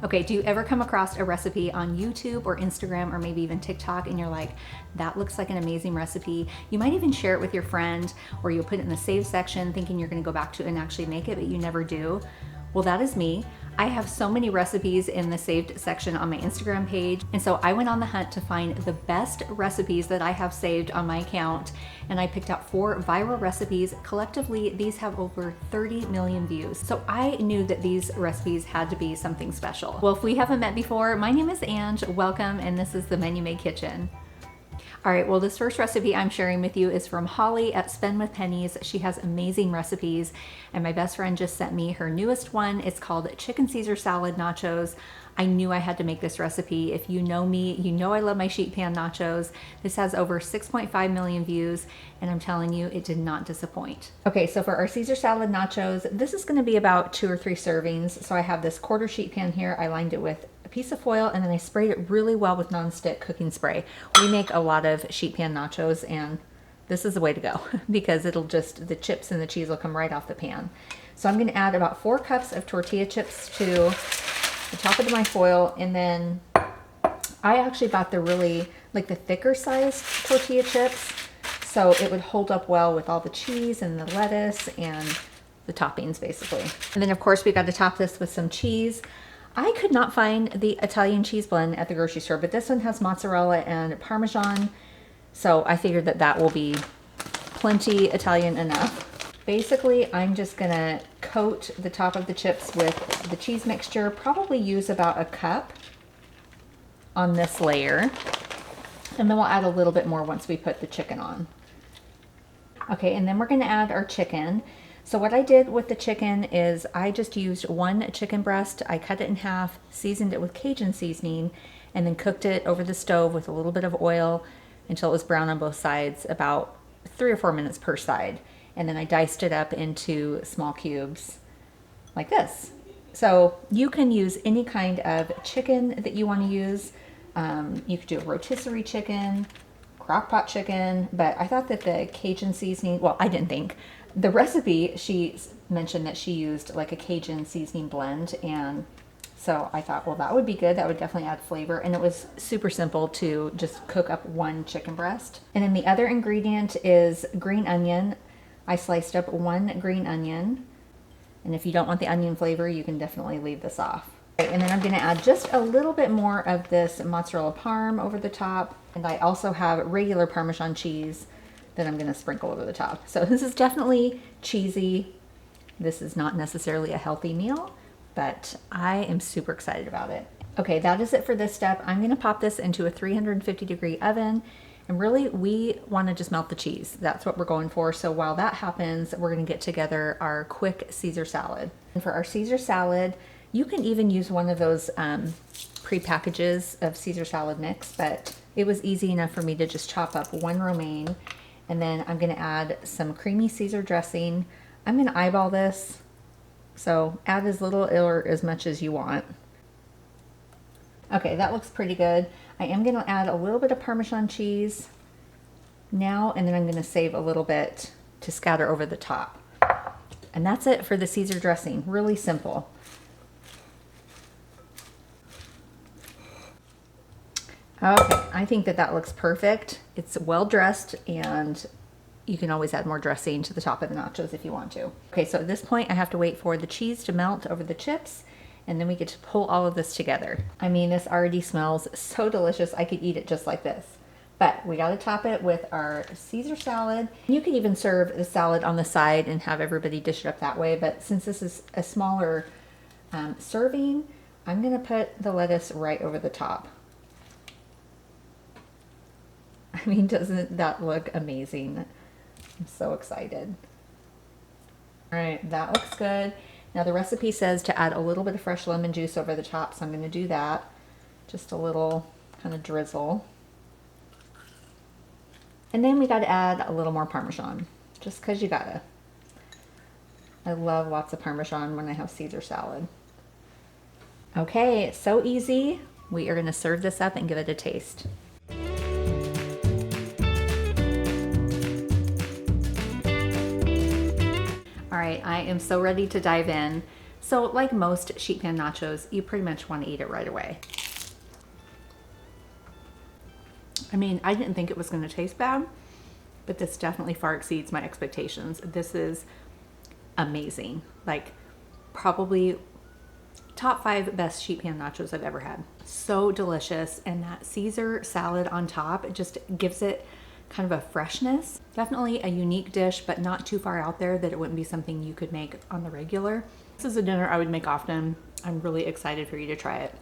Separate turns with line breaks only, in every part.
Okay, do you ever come across a recipe on YouTube or Instagram or maybe even TikTok and you're like, that looks like an amazing recipe? You might even share it with your friend, or you'll put it in the save section thinking you're gonna go back to it and actually make it, but you never do. Well, that is me. I have so many recipes in the saved section on my Instagram page. And so I went on the hunt to find the best recipes that I have saved on my account. And I picked out 4 viral recipes. Collectively, these have over 30 million views. So I knew that these recipes had to be something special. Well, if we haven't met before, my name is Ange. Welcome, and this is the Menu Made Kitchen. All right, well, this first recipe I'm sharing with you is from Holly at Spend with Pennies. She has amazing recipes, and my best friend just sent me her newest one. It's called Chicken Caesar Salad Nachos. I knew I had to make this recipe. If you know me, you know I love my sheet pan nachos. This has over 6.5 million views, and I'm telling you, it did not disappoint. Okay, so for our Caesar salad nachos, this is gonna be about 2 or 3 servings. So I have this quarter sheet pan here. I lined it with a piece of foil, and then I sprayed it really well with nonstick cooking spray. We make a lot of sheet pan nachos, and this is the way to go because it'll just, the chips and the cheese will come right off the pan. So I'm gonna add about 4 cups of tortilla chips to the top of my foil, and then I actually bought the really, like the thicker size tortilla chips, so it would hold up well with all the cheese and the lettuce and the toppings basically. And then of course we got to top this with some cheese. I could not find the Italian cheese blend at the grocery store, but this one has mozzarella and Parmesan, so I figured that that will be plenty Italian enough. Basically, I'm just gonna coat the top of the chips with the cheese mixture, probably use about a cup on this layer, and then we'll add a little bit more once we put the chicken on. Okay, and then we're gonna add our chicken. So what I did with the chicken is I just used 1 chicken breast. I cut it in half, seasoned it with Cajun seasoning, and then cooked it over the stove with a little bit of oil until it was brown on both sides, about 3 or 4 minutes per side. And then I diced it up into small cubes like this. So you can use any kind of chicken that you want to use. You could do a rotisserie chicken, crock pot chicken, but I thought that the Cajun seasoning, well, I didn't think. The recipe, she mentioned that she used like a Cajun seasoning blend, and so I thought, well, that would be good. That would definitely add flavor, and it was super simple to just cook up 1 chicken breast. And then the other ingredient is green onion. I sliced up 1 green onion, and if you don't want the onion flavor, you can definitely leave this off. Okay, and then I'm gonna add just a little bit more of this mozzarella parm over the top, and I also have regular Parmesan cheese that I'm gonna sprinkle over the top. So this is definitely cheesy. This is not necessarily a healthy meal, but I am super excited about it. Okay, that is it for this step. I'm gonna pop this into a 350-degree oven. And really, we want to just melt the cheese. That's what we're going for. So while that happens, we're going to get together our quick Caesar salad. And for our Caesar salad, you can even use one of those pre-packages of Caesar salad mix, but it was easy enough for me to just chop up 1 romaine. And then I'm going to add some creamy Caesar dressing. I'm going to eyeball this, so add as little or as much as you want. Okay, that looks pretty good. I am going to add a little bit of Parmesan cheese now, and then I'm going to save a little bit to scatter over the top. And that's it for the Caesar dressing. Really simple. Okay, I think that that looks perfect. It's well dressed, and you can always add more dressing to the top of the nachos if you want to. Okay, so at this point I have to wait for the cheese to melt over the chips, and then we get to pull all of this together. I mean, this already smells so delicious. I could eat it just like this. But we gotta top it with our Caesar salad. You could even serve the salad on the side and have everybody dish it up that way, but since this is a smaller serving, I'm gonna put the lettuce right over the top. I mean, doesn't that look amazing? I'm so excited. All right, that looks good. Now the recipe says to add a little bit of fresh lemon juice over the top, so I'm gonna do that. Just a little kind of drizzle. And then we gotta add a little more Parmesan, just cause you gotta. I love lots of Parmesan when I have Caesar salad. Okay, it's so easy. We are gonna serve this up and give it a taste. All right, I am so ready to dive in. So like most sheet pan nachos, you pretty much want to eat it right away. I mean, I didn't think it was going to taste bad, but this definitely far exceeds my expectations. This is amazing. Like probably top 5 best sheet pan nachos I've ever had. So delicious. And that Caesar salad on top, it just gives it kind of a freshness. Definitely a unique dish, but not too far out there that it wouldn't be something you could make on the regular. This is a dinner I would make often. I'm really excited for you to try it.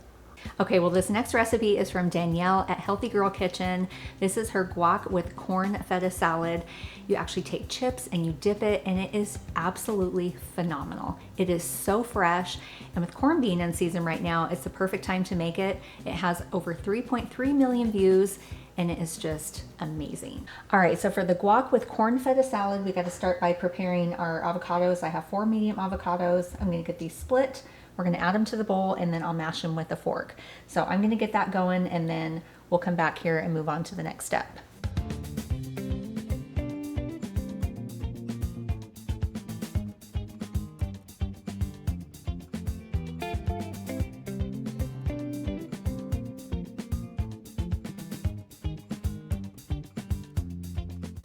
Okay, well, this next recipe is from Danielle at Healthy Girl Kitchen. This is her guac with corn feta salad. You actually take chips and you dip it, and it is absolutely phenomenal. It is so fresh, and with corn being in season right now, it's the perfect time to make it. It has over 3.3 million views, and it is just amazing. All right, so for the guac with corn feta salad, we got to start by preparing our avocados. I have 4 medium avocados. I'm gonna get these split. We're gonna add them to the bowl, and then I'll mash them with a fork. So I'm gonna get that going, and then we'll come back here and move on to the next step.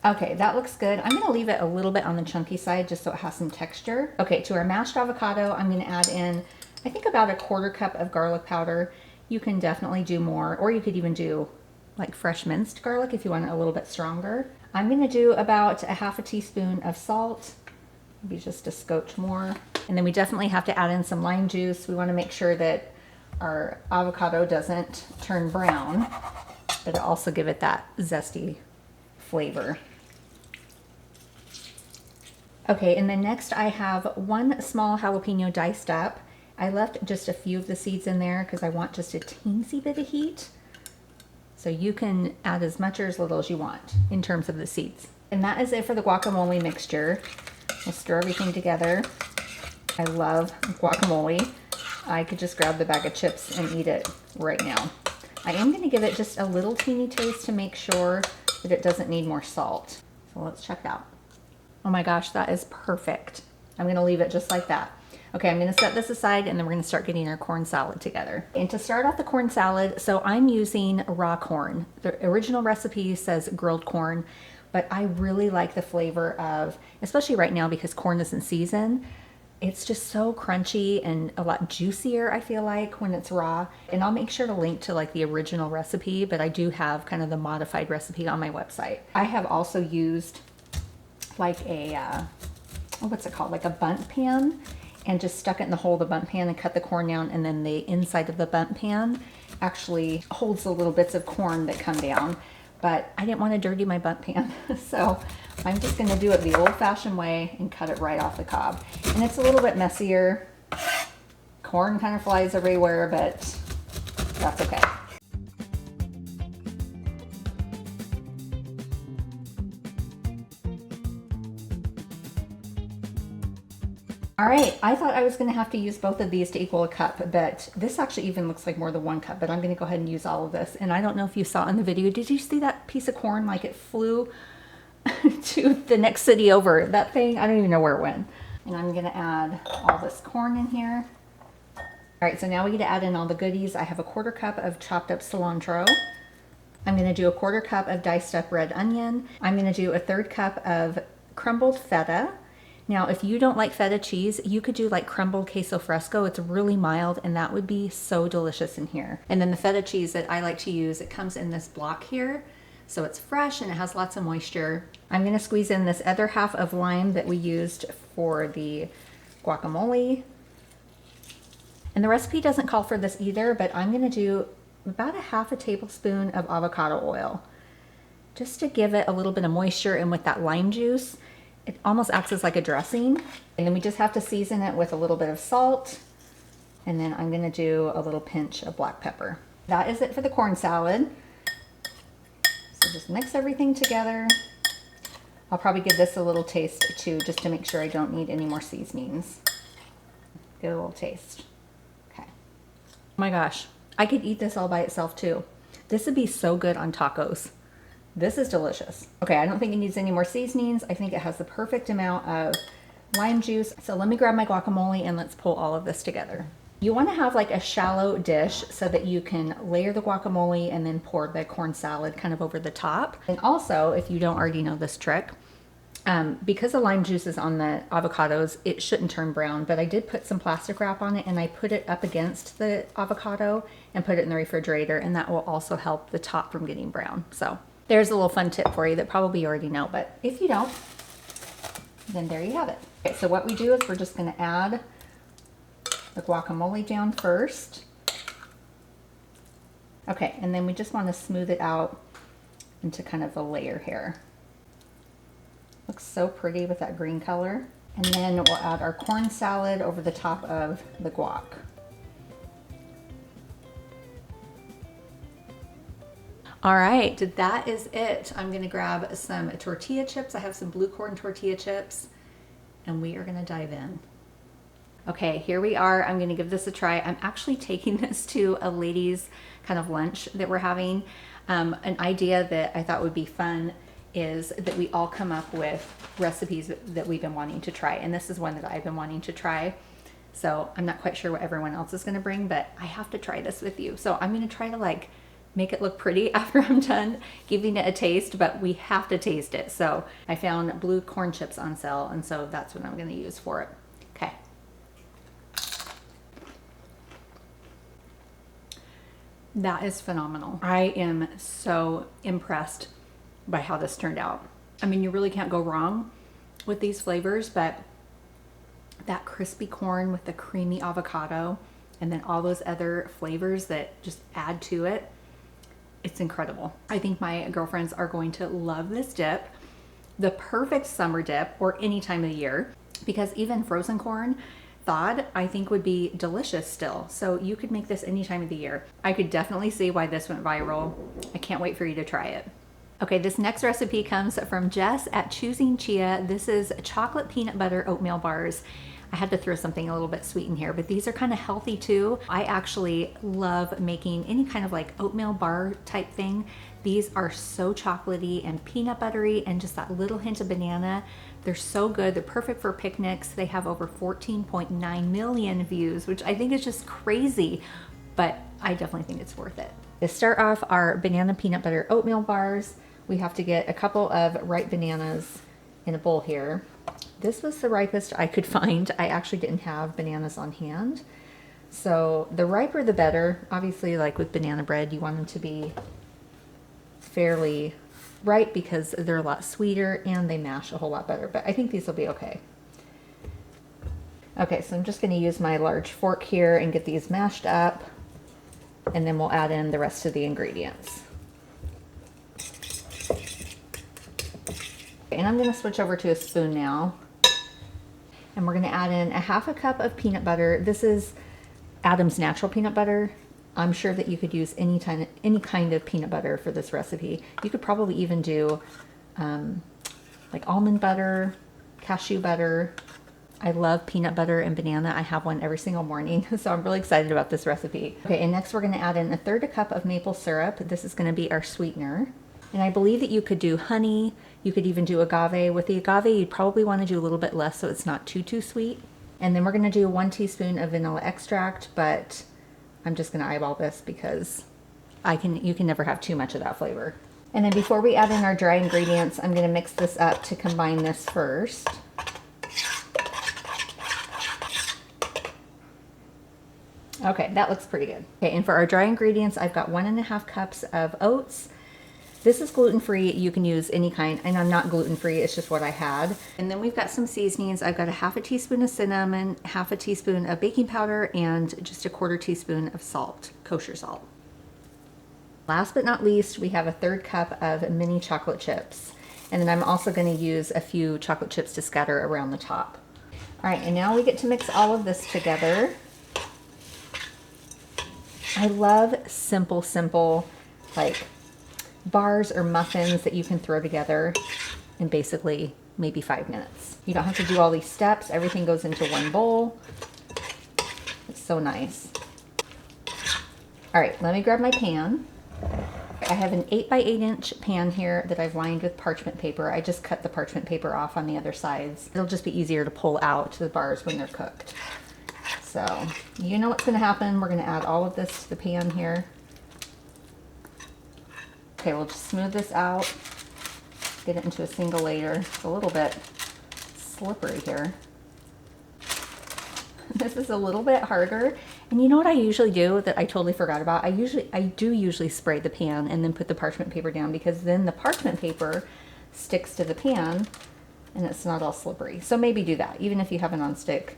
Okay, that looks good. I'm gonna leave it a little bit on the chunky side just so it has some texture. Okay, to our mashed avocado, I'm gonna add in, I think about a 1/4 cup of garlic powder. You can definitely do more, or you could even do like fresh minced garlic if you want it a little bit stronger. I'm gonna do about a 1/2 teaspoon of salt, maybe just a scotch more. And then we definitely have to add in some lime juice. We wanna make sure that our avocado doesn't turn brown, but it also give it that zesty flavor. Okay, and then next I have 1 small jalapeno diced up. I left just a few of the seeds in there because I want just a teensy bit of heat. So you can add as much or as little as you want in terms of the seeds. And that is it for the guacamole mixture. We'll stir everything together. I love guacamole. I could just grab the bag of chips and eat it right now. I am gonna give it just a little teeny taste to make sure that it doesn't need more salt. So let's check it out. Oh my gosh, that is perfect. I'm gonna leave it just like that. Okay, I'm gonna set this aside, and then we're gonna start getting our corn salad together. And to start off the corn salad, so I'm using raw corn. The original recipe says grilled corn, but I really like the flavor of, especially right now because corn is in season, it's just so crunchy and a lot juicier, I feel like, when it's raw. And I'll make sure to link to like the original recipe, but I do have kind of the modified recipe on my website. I have also used like a, what's it called? Like a bundt pan, and just stuck it in the hole of the bundt pan and cut the corn down, and then the inside of the bundt pan actually holds the little bits of corn that come down. But I didn't want to dirty my bundt pan, so I'm just gonna do it the old-fashioned way and cut it right off the cob. And it's a little bit messier. Corn kind of flies everywhere, but that's okay. All right, I thought I was gonna have to use both of these to equal a cup, but this actually even looks like more than 1 cup, but I'm gonna go ahead and use all of this. And I don't know if you saw in the video, did you see that piece of corn like it flew to the next city over? That thing, I don't even know where it went. And I'm gonna add all this corn in here. All right, so now we get to add in all the goodies. I have a 1/4 cup of chopped up cilantro. I'm gonna do a 1/4 cup of diced up red onion. I'm gonna do a 1/3 cup of crumbled feta. Now, if you don't like feta cheese, you could do like crumbled queso fresco. It's really mild, and that would be so delicious in here. And then the feta cheese that I like to use, it comes in this block here. So it's fresh and it has lots of moisture. I'm gonna squeeze in this other half of lime that we used for the guacamole. And the recipe doesn't call for this either, but I'm gonna do about a 1/2 tablespoon of avocado oil, just to give it a little bit of moisture, and with that lime juice, it almost acts as like a dressing. And then we just have to season it with a little bit of salt. And then I'm gonna do a little pinch of black pepper. That is it for the corn salad. So just mix everything together. I'll probably give this a little taste too, just to make sure I don't need any more seasonings. Get a little taste. Okay. Oh my gosh, I could eat this all by itself too. This would be so good on tacos. This is delicious. Okay, I don't think it needs any more seasonings. I think it has the perfect amount of lime juice. So let me grab my guacamole and let's pull all of this together. You want to have like a shallow dish so that you can layer the guacamole and then pour the corn salad kind of over the top. And also, if you don't already know this trick, because the lime juice is on the avocados, it shouldn't turn brown, but I did put some plastic wrap on it and I put it up against the avocado and put it in the refrigerator, and that will also help the top from getting brown. So there's a little fun tip for you that probably you already know, but if you don't, then there you have it. Okay, so what we do is we're just gonna add the guacamole down first. Okay, and then we just wanna smooth it out into kind of a layer here. Looks so pretty with that green color. And then we'll add our corn salad over the top of the guac. All right, that is it. I'm gonna grab some tortilla chips. I have some blue corn tortilla chips, and we are gonna dive in. Okay, here we are. I'm gonna give this a try. I'm actually taking this to a ladies' kind of lunch that we're having. An idea that I thought would be fun is that we all come up with recipes that we've been wanting to try. And this is one that I've been wanting to try. So I'm not quite sure what everyone else is gonna bring, but I have to try this with you. So I'm gonna try to like make it look pretty after I'm done giving it a taste, but we have to taste it. So I found blue corn chips on sale, and so that's what I'm gonna use for it. Okay. That is phenomenal. I am so impressed by how this turned out. I mean, you really can't go wrong with these flavors, but that crispy corn with the creamy avocado and then all those other flavors that just add to it, it's incredible. I think my girlfriends are going to love this dip. The perfect summer dip, or any time of the year, because even frozen corn thawed, I think would be delicious still. So you could make this any time of the year. I could definitely see why this went viral. I can't wait for you to try it. Okay, this next recipe comes from Jess at Choosing Chia. This is chocolate peanut butter oatmeal bars. I had to throw something a little bit sweet in here, but these are kind of healthy too. I actually love making any kind of like oatmeal bar type thing. These are so chocolatey and peanut buttery and just that little hint of banana. They're so good. They're perfect for picnics. They have over 14.9 million views, which I think is just crazy, but I definitely think it's worth it. To start off our banana peanut butter oatmeal bars, we have to get a couple of ripe bananas in a bowl here. This was the ripest I could find. I actually didn't have bananas on hand. So the riper the better. Obviously, like with banana bread, you want them to be fairly ripe because they're a lot sweeter and they mash a whole lot better. But I think these will be okay. Okay, so I'm just going to use my large fork here and get these mashed up. And then we'll add in the rest of the ingredients. And I'm going to switch over to a spoon now. And we're going to add in a half a cup of peanut butter. This is Adam's natural peanut butter. I'm sure that you could use any kind of peanut butter for this recipe. You could probably even do like almond butter, cashew butter. I love peanut butter and banana. I have one every single morning, so I'm really excited about this recipe. Okay, and next we're going to add in a third a cup of maple syrup. This is going to be our sweetener. And I believe that you could do honey. You could even do agave. With the agave, you'd probably want to do a little bit less so it's not too sweet. And then we're going to do 1 teaspoon of vanilla extract, but I'm just going to eyeball this because you can never have too much of that flavor. And then before we add in our dry ingredients, I'm going to mix this up to combine this first. Okay, that looks pretty good. Okay, and for our dry ingredients, I've got 1.5 cups of oats. This is gluten-free. You can use any kind, and I'm not gluten-free. It's just what I had. And then we've got some seasonings. I've got a 1/2 teaspoon of cinnamon, 1/2 teaspoon of baking powder, and just a 1/4 teaspoon of salt, kosher salt. Last but not least, we have a 1/3 cup of mini chocolate chips. And then I'm also going to use a few chocolate chips to scatter around the top. All right, and now we get to mix all of this together. I love simple, like bars or muffins that you can throw together in basically maybe 5 minutes. You don't have to do all these steps. Everything goes into one bowl. It's so nice. All right, let me grab my pan. I have an 8x8" pan here that I've lined with parchment paper. I just cut the parchment paper off on the other sides. It'll just be easier to pull out the bars when they're cooked. So you know what's going to happen. We're going to add all of this to the pan here. Okay, we'll just smooth this out, get it into a single layer. It's a little bit slippery here. This is a little bit harder. And you know what I usually do that I totally forgot about? I do usually spray the pan and then put the parchment paper down, because then the parchment paper sticks to the pan and it's not all slippery. So maybe do that. Even if you have a nonstick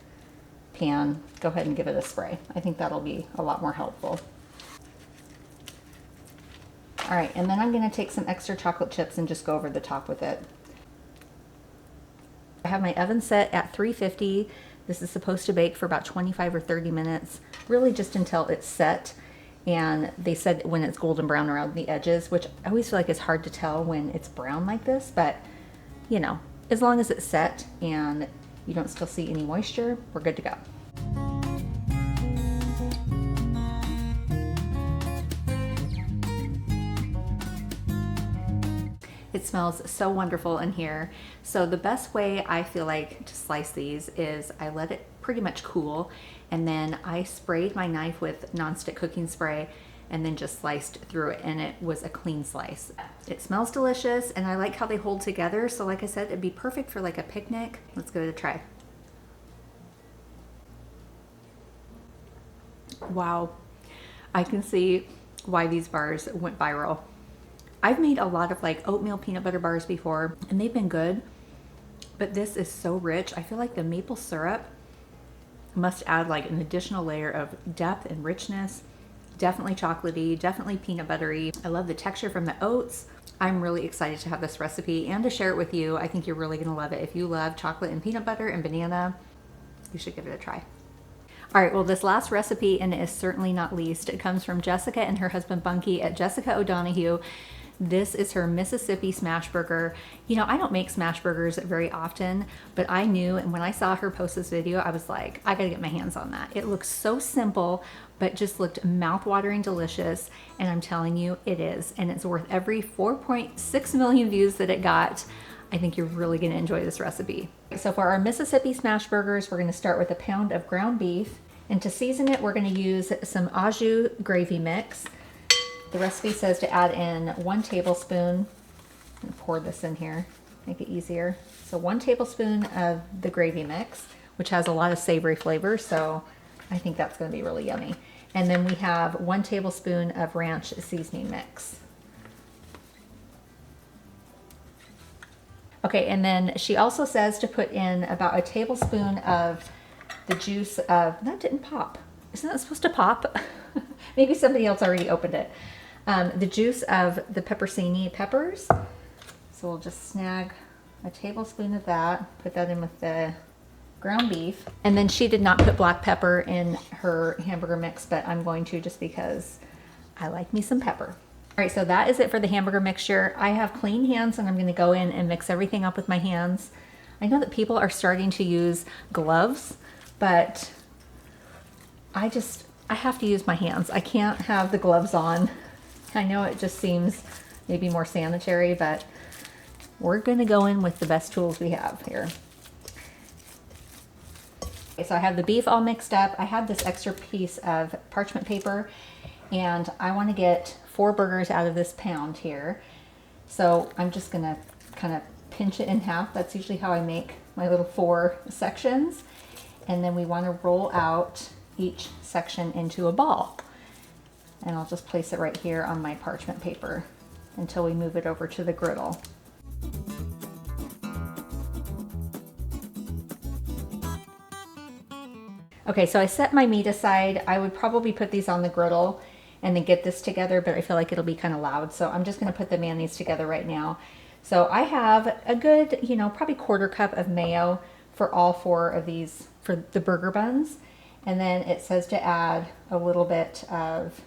pan, go ahead and give it a spray. I think that'll be a lot more helpful. All right, and then I'm gonna take some extra chocolate chips and just go over the top with it. I have my oven set at 350. This is supposed to bake for about 25 or 30 minutes, really just until it's set. And they said when it's golden brown around the edges, which I always feel like it's hard to tell when it's brown like this, but you know, as long as it's set and you don't still see any moisture, we're good to go. It smells so wonderful in here. So the best way I feel like to slice these is I let it pretty much cool, and then I sprayed my knife with nonstick cooking spray and then just sliced through it, and it was a clean slice. It smells delicious, and I like how they hold together. So like I said, it'd be perfect for like a picnic. Let's give it a try. Wow, I can see why these bars went viral. I've made a lot of like oatmeal peanut butter bars before, and they've been good, but this is so rich. I feel like the maple syrup must add like an additional layer of depth and richness. Definitely chocolatey, definitely peanut buttery. I love the texture from the oats. I'm really excited to have this recipe and to share it with you. I think you're really gonna love it. If you love chocolate and peanut butter and banana, you should give it a try. All right, well, this last recipe, and it is certainly not least, it comes from Jessica and her husband Bunky at Jessica O'Donohue. This is her Mississippi smash burger. You know, I don't make smash burgers very often, but I knew, and when I saw her post this video, I was like, I gotta get my hands on that. It looks so simple, but just looked mouth-watering delicious, and I'm telling you, it is. And it's worth every 4.6 million views that it got. I think you're really gonna enjoy this recipe. So for our Mississippi smash burgers, we're gonna start with a pound of ground beef, and to season it, we're gonna use some au jus gravy mix. The recipe says to add in 1 tablespoon, and pour this in here, make it easier. So 1 tablespoon of the gravy mix, which has a lot of savory flavor, so I think that's gonna be really yummy. And then we have 1 tablespoon of ranch seasoning mix. Okay, and then she also says to put in about a tablespoon of the juice of, that didn't pop. Isn't that supposed to pop? Maybe somebody else already opened it. The juice of the pepperoni peppers. So we'll just snag a tablespoon of that, put that in with the ground beef. And then she did not put black pepper in her hamburger mix, but I'm going to just because I like me some pepper. All right, so that is it for the hamburger mixture. I have clean hands and I'm gonna go in and mix everything up with my hands. I know that people are starting to use gloves, but I have to use my hands. I can't have the gloves on. I know it just seems maybe more sanitary, but we're gonna go in with the best tools we have here. Okay, so I have the beef all mixed up. I have this extra piece of parchment paper, and I wanna get 4 burgers out of this pound here. So I'm just gonna kind of pinch it in half. That's usually how I make my little 4 sections. And then we wanna roll out each section into a ball. And I'll just place it right here on my parchment paper until we move it over to the griddle. Okay, so I set my meat aside. I would probably put these on the griddle and then get this together, but I feel like it'll be kind of loud. So I'm just gonna put the mayonnaise together right now. So I have a good, you know, probably 1/4 cup of mayo for all 4 of these, for the burger buns. And then it says to add a little bit of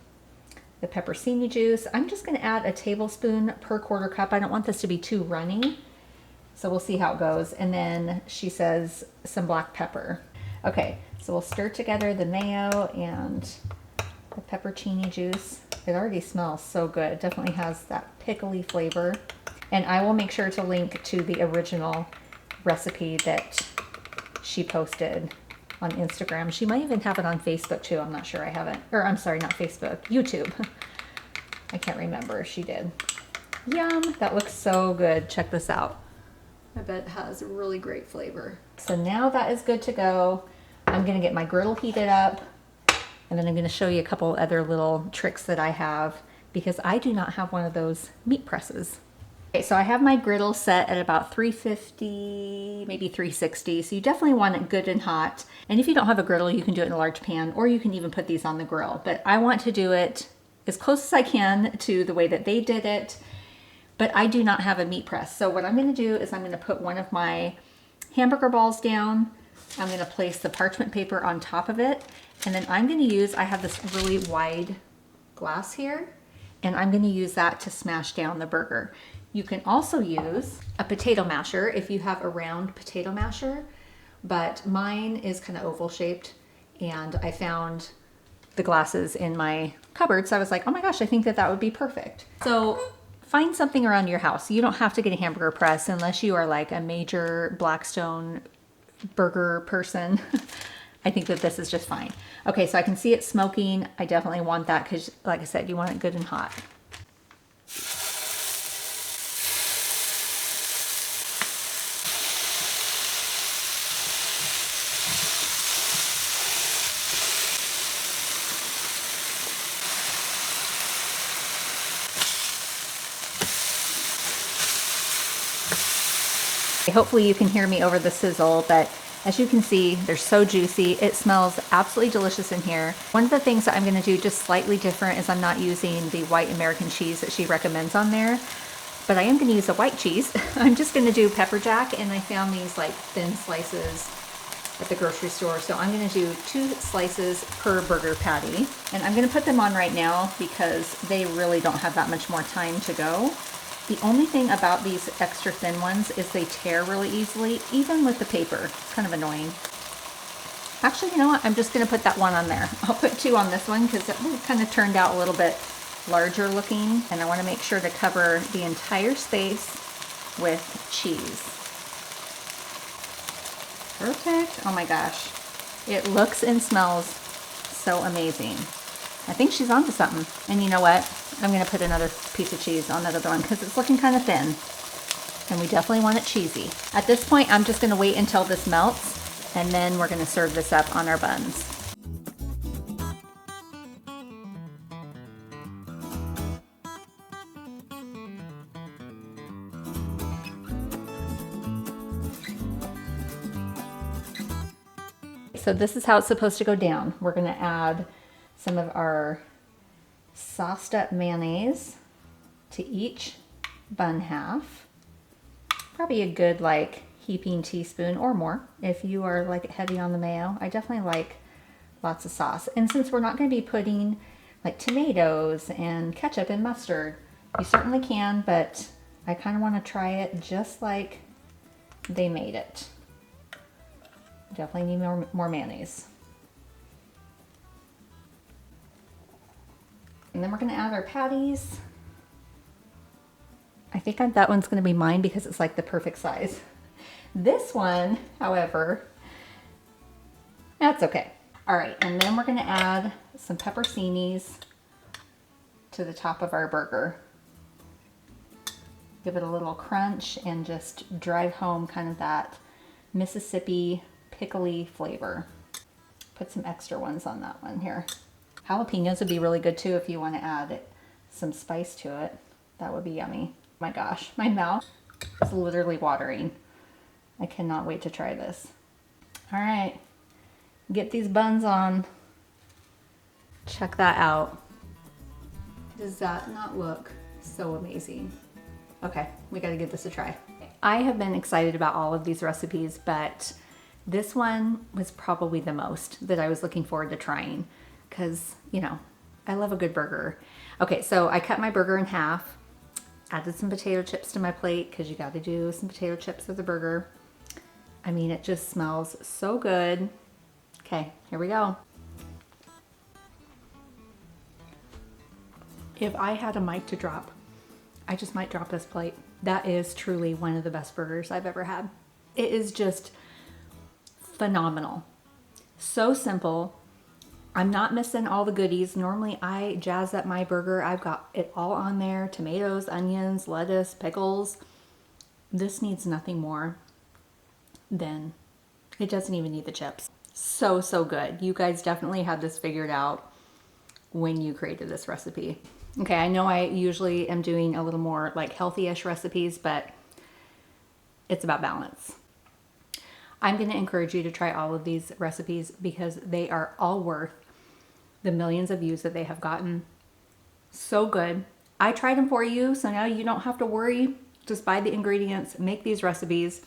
the pepperoni juice. I'm just gonna add a tablespoon per 1/4 cup. I don't want this to be too runny, so we'll see how it goes. And then she says some black pepper. Okay, so we'll stir together the mayo and the pepperoni juice. It already smells so good. It definitely has that pickly flavor. And I will make sure to link to the original recipe that she posted on Instagram. She might even have it on Facebook too. I'm not sure. I haven't. Or I'm sorry, not Facebook. YouTube. I can't remember if she did. Yum. That looks so good. Check this out. I bet it has a really great flavor. So now that is good to go. I'm going to get my griddle heated up. And then I'm going to show you a couple other little tricks that I have because I do not have one of those meat presses. Okay, so I have my griddle set at about 350, maybe 360. So you definitely want it good and hot. And if you don't have a griddle, you can do it in a large pan, or you can even put these on the grill. But I want to do it as close as I can to the way that they did it. But I do not have a meat press. So what I'm going to do is I'm going to put one of my hamburger balls down. I'm going to place the parchment paper on top of it. And then I'm going to use, I have this really wide glass here, and I'm going to use that to smash down the burger. You can also use a potato masher if you have a round potato masher, but mine is kind of oval shaped, and I found the glasses in my cupboard. So I was like, oh my gosh, I think that that would be perfect. So find something around your house. You don't have to get a hamburger press unless you are like a major Blackstone burger person. I think that this is just fine. Okay, so I can see it smoking. I definitely want that because, like I said, you want it good and hot. Hopefully you can hear me over the sizzle, but as you can see, they're so juicy. It smells absolutely delicious in here. One of the things that I'm going to do just slightly different is I'm not using the white American cheese that she recommends on there, but I am going to use a white cheese. I'm just going to do pepper jack, and I found these like thin slices at the grocery store. So I'm going to do 2 slices per burger patty, and I'm going to put them on right now because they really don't have that much more time to go. The only thing about these extra thin ones is they tear really easily, even with the paper. It's kind of annoying. Actually, you know what? I'm just going to put that one on there. I'll put 2 on this one because it kind of turned out a little bit larger looking, and I want to make sure to cover the entire space with cheese. Perfect. Oh my gosh. It looks and smells so amazing. I think she's onto something. And you know what? I'm going to put another piece of cheese on that other one because it's looking kind of thin. And we definitely want it cheesy. At this point, I'm just going to wait until this melts, and then we're going to serve this up on our buns. So this is how it's supposed to go down. We're going to add some of our sauced up mayonnaise to each bun half. Probably a good like heaping teaspoon or more if you are like heavy on the mayo. I definitely like lots of sauce. And since we're not going to be putting like tomatoes and ketchup and mustard, you certainly can, but I kind of want to try it just like they made it. Definitely need more mayonnaise. And then we're going to add our patties. I think that one's going to be mine because it's like the perfect size. This one, however, that's okay. All right, and then we're going to add some pepperoncinis to the top of our burger. Give it a little crunch and just drive home kind of that Mississippi pickly flavor. Put some extra ones on that one here. Jalapenos would be really good too if you want to add some spice to it. That would be yummy. Oh my gosh, my mouth is literally watering. I cannot wait to try this. All right, get these buns on. Check that out. Does that not look so amazing? Okay, we gotta give this a try. I have been excited about all of these recipes, but this one was probably the most that I was looking forward to trying because, you know, I love a good burger. Okay, so I cut my burger in half, added some potato chips to my plate because you got to do some potato chips with the burger. I mean, it just smells so good. Okay, here we go. If I had a mic to drop, I just might drop this plate. That is truly one of the best burgers I've ever had. It is just phenomenal. So simple. I'm not missing all the goodies. Normally I jazz up my burger. I've got it all on there. Tomatoes, onions, lettuce, pickles. This needs nothing more than, it doesn't even need the chips. So, so good. You guys definitely had this figured out when you created this recipe. Okay, I know I usually am doing a little more like healthy-ish recipes, but it's about balance. I'm going to encourage you to try all of these recipes because they are all worth the millions of views that they have gotten. So good. I tried them for you, so now you don't have to worry. Just buy the ingredients, make these recipes.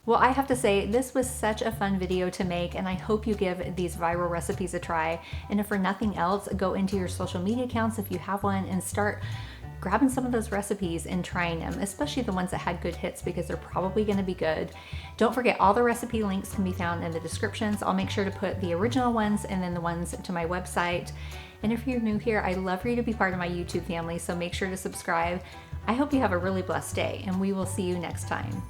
Well, I have to say, this was such a fun video to make, and I hope you give these viral recipes a try. And if for nothing else, go into your social media accounts if you have one and start grabbing some of those recipes and trying them, especially the ones that had good hits, because they're probably going to be good. Don't forget, all the recipe links can be found in the descriptions. I'll make sure to put the original ones and then the ones to my website. And if you're new here, I'd love for you to be part of my YouTube family, so make sure to subscribe. I hope you have a really blessed day, and we will see you next time.